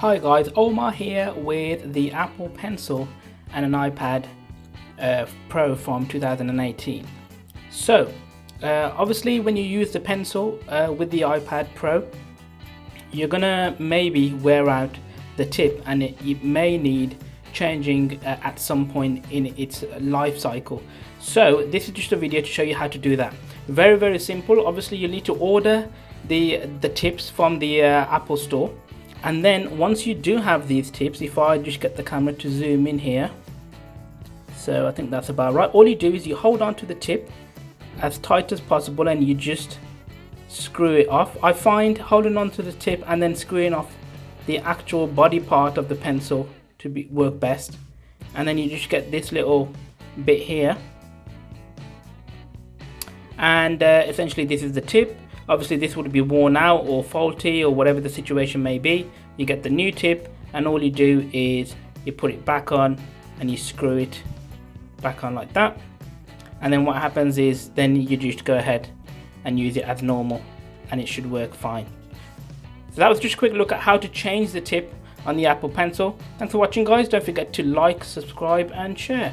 Hi guys, Omar here with the Apple Pencil and an iPad Pro from 2018. So obviously when you use the pencil with the iPad Pro, you're gonna maybe wear out the tip and it may need changing at some point in its life cycle. So this is just a video to show you how to do that. Very simple. Obviously you need to order the tips from the Apple Store. And then once you do have these tips, if I just get the camera to zoom in here, so I think that's about right. All you do is you hold on to the tip as tight as possible and you just screw it off. I find holding on to the tip and then screwing off the actual body part of the pencil to work best. And then you just get this little bit here, and essentially this is the tip. Obviously this would be worn out or faulty or whatever the situation may be. You get the new tip and all you do is you put it back on and you screw it back on like that. And then what happens is then you just go ahead and use it as normal and it should work fine. So that was just a quick look at how to change the tip on the Apple Pencil. Thanks for watching guys. Don't forget to like, subscribe and share.